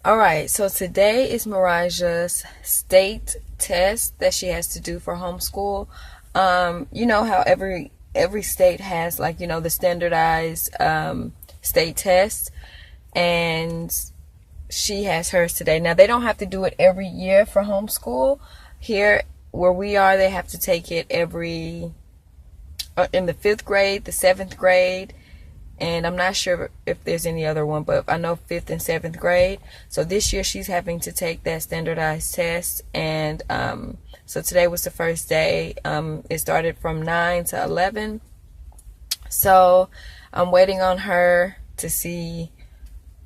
All right, so today is Maraja's state test that she has to do for homeschool. You know how every state has, like, you know, the standardized state test, and she has hers today. Now, they don't have to do it every year for homeschool. Here where we are, they have to take it every in the 5th grade, the 7th grade, and I'm not sure if there's any other one, but I know 5th and 7th grade. So this year she's having to take that standardized test, and so today was the first day. It started from 9 to 11. So I'm waiting on her to see,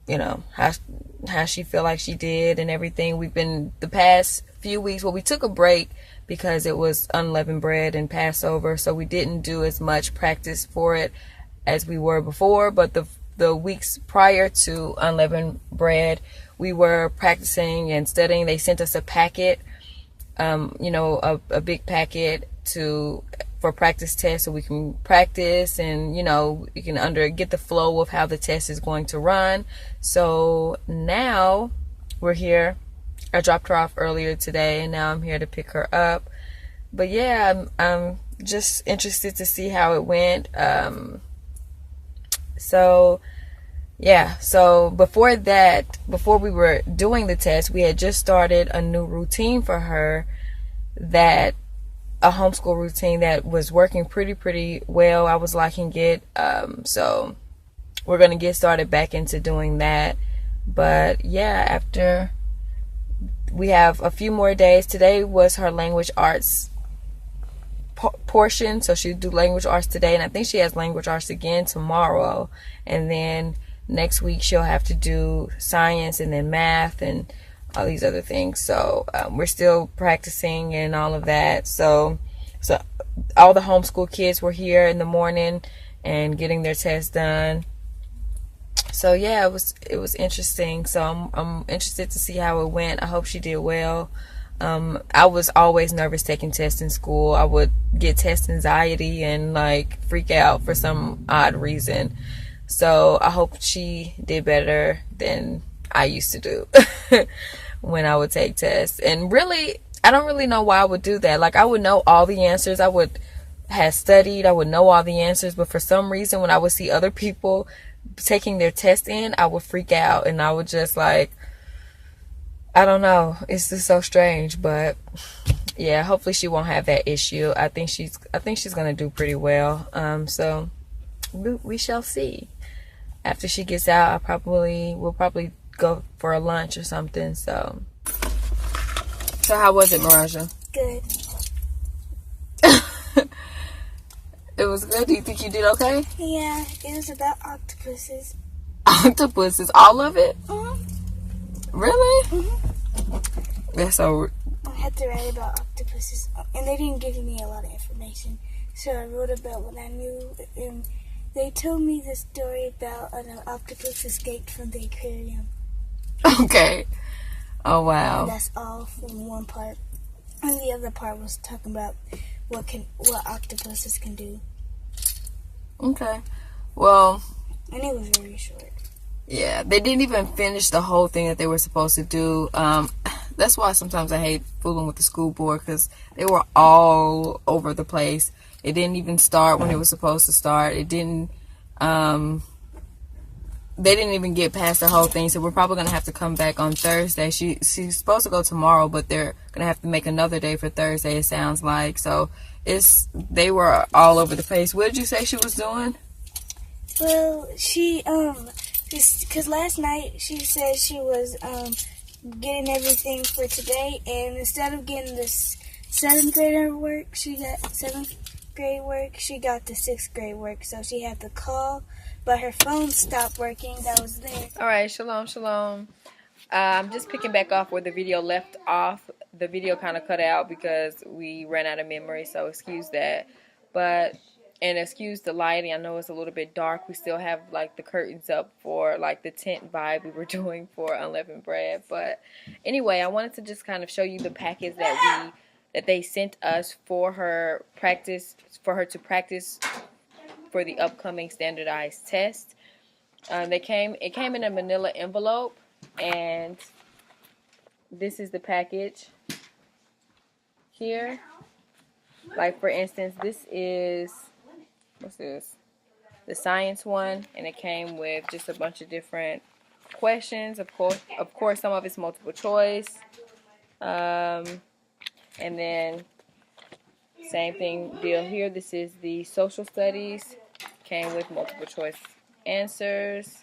you know, how she feel like she did and everything. We've been the past few weeks, well, we took a break because it was unleavened bread and Passover, so we didn't do as much practice for it as we were before. But the weeks prior to unleavened bread, we were practicing and studying. They sent us a packet, you know, a big packet for practice tests, so we can practice and, you know, you can get the flow of how the test is going to run. So now we're here. I dropped her off earlier today, and now I'm here to pick her up. But yeah, I'm just interested to see how it went. So yeah, so before we were doing the test, we had just started a new routine for her, a homeschool routine that was working pretty well. I was liking it. So we're going to get started back into doing that. But yeah, after we have a few more days. Today was her language arts portion, so she'll do language arts today, and I think she has language arts again tomorrow, and then next week she'll have to do science and then math and all these other things. So we're still practicing and all of that. So all the homeschool kids were here in the morning and getting their tests done. So yeah, it was interesting. So I'm interested to see how it went. I hope she did well. I was always nervous taking tests in school. I would get test anxiety and like freak out for some odd reason. So I hope she did better than I used to do when I would take tests. And really, I don't really know why I would do that. Like, I would know all the answers. I would have studied. I would know all the answers. But for some reason, when I would see other people taking their test in, I would freak out, and I would just like, I don't know, it's just so strange. But yeah, hopefully she won't have that issue. I think she's gonna do pretty well. So we shall see. After she gets out, we'll probably go for a lunch or something. So how was it, Maraja? Good. It was good. Do you think you did okay? Yeah, it was about octopuses. Octopuses, all of it? Mm-hmm. Really? Mm-hmm. That's so. I had to write about octopuses, and they didn't give me a lot of information, so I wrote about what I knew. And they told me the story about an octopus escaped from the aquarium. Okay. Oh wow. And that's all from one part, and the other part was talking about what octopuses can do. Okay. Well. And it was very short. Yeah, they didn't even finish the whole thing that they were supposed to do. That's why sometimes I hate fooling with the school board, because they were all over the place. It didn't even start when it was supposed to start. It didn't. They didn't even get past the whole thing. So we're probably gonna have to come back on Thursday. She's supposed to go tomorrow, but they're gonna have to make another day for Thursday. It sounds like. So they were all over the place. What did you say she was doing? Well, she because last night she said she was getting everything for today, and instead of getting this 7th grade work, she got 7th grade work. She got the 6th grade work, so she had to call, but her phone stopped working. That was there. All right, shalom. I'm just picking back off where the video left off. The video kind of cut out because we ran out of memory, so excuse that. And excuse the lighting. I know it's a little bit dark. We still have like the curtains up for like the tent vibe we were doing for unleavened bread. But anyway, I wanted to just kind of show you the package that they sent us for her to practice for the upcoming standardized test. It came in a manila envelope, And this is the package here. Like, for instance, this is, what's this? The science one, and it came with just a bunch of different questions. Of course, some of it's multiple choice. And then same thing deal here. This is the social studies. Came with multiple choice answers.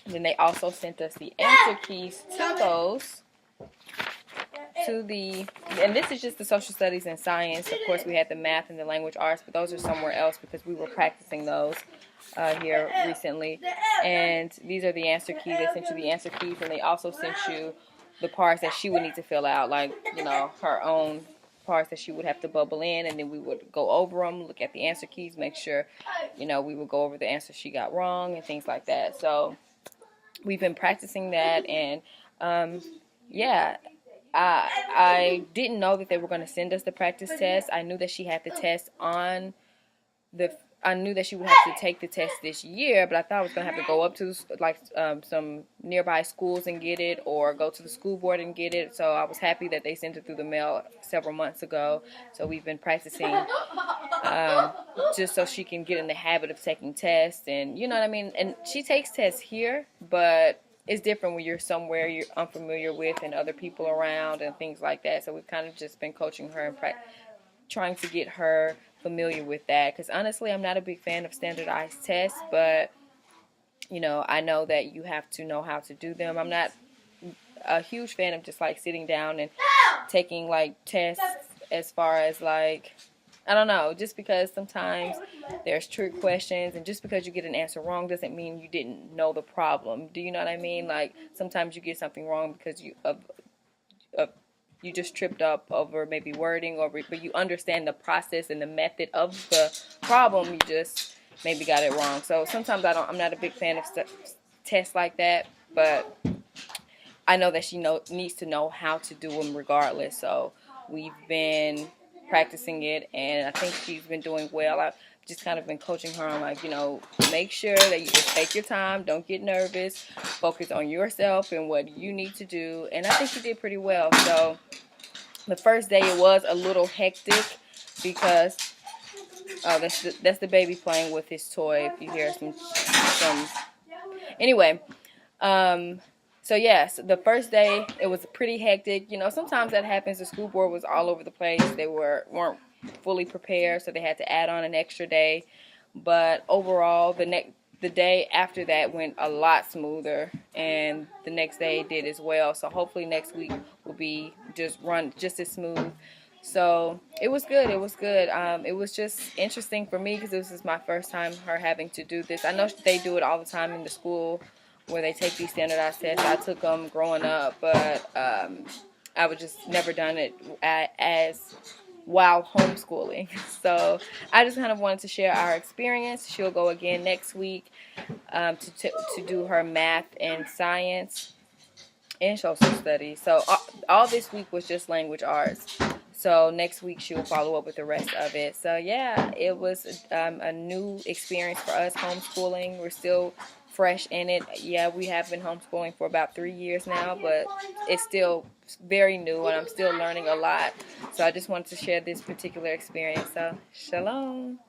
And then they also sent us the answer keys to those. And this is just the social studies and science. Of course, we had the math and the language arts, but those are somewhere else because we were practicing those here recently. And these are the answer keys. They sent you the answer keys, and they also sent you the parts that she would need to fill out, like, her own parts that she would have to bubble in, and then we would go over them, look at the answer keys, make sure, we would go over the answers she got wrong and things like that. So we've been practicing that, and yeah. I didn't know that they were going to send us the practice test. I knew that she had the test I knew that she would have to take the test this year, but I thought I was going to have to go up to some nearby schools and get it, or go to the school board and get it. So I was happy that they sent it through the mail several months ago. So we've been practicing just so she can get in the habit of taking tests, and you know what I mean. And she takes tests here, but it's different when you're somewhere you're unfamiliar with and other people around and things like that. So we've kind of just been coaching her and trying to get her familiar with that. Because honestly, I'm not a big fan of standardized tests, but I know that you have to know how to do them. I'm not a huge fan of just like sitting down and taking like tests as far as like, I don't know, just because sometimes there's trick questions, and just because you get an answer wrong doesn't mean you didn't know the problem. Do you know what I mean? Like, sometimes you get something wrong because you just tripped up over maybe wording, but you understand the process and the method of the problem. You just maybe got it wrong. So sometimes I'm not a big fan of tests like that, but I know that she needs to know how to do them regardless. So we've been practicing it, and I think she's been doing well. I've just kind of been coaching her on, like, make sure that you just take your time, don't get nervous, focus on yourself and what you need to do. And I think she did pretty well. So the first day it was a little hectic because that's the baby playing with his toy. If you hear some anyway. So yes, the first day it was pretty hectic. Sometimes that happens. The school board was all over the place. They weren't fully prepared, so they had to add on an extra day. But overall, the day after that went a lot smoother, and the next day did as well. So hopefully next week will be run just as smooth. So it was good. It was good. It was just interesting for me because this is my first time her having to do this. I know they do it all the time in the school where they take these standardized tests. I took them growing up, but I was just never done it as while homeschooling. So I just kind of wanted to share our experience. She'll go again next week to do her math and science and social studies. So all this week was just language arts. So next week she'll follow up with the rest of it. So yeah, it was a new experience for us, homeschooling. We're still fresh in it. Yeah, we have been homeschooling for about 3 years now, but it's still very new, and I'm still learning a lot. So I just wanted to share this particular experience. So shalom.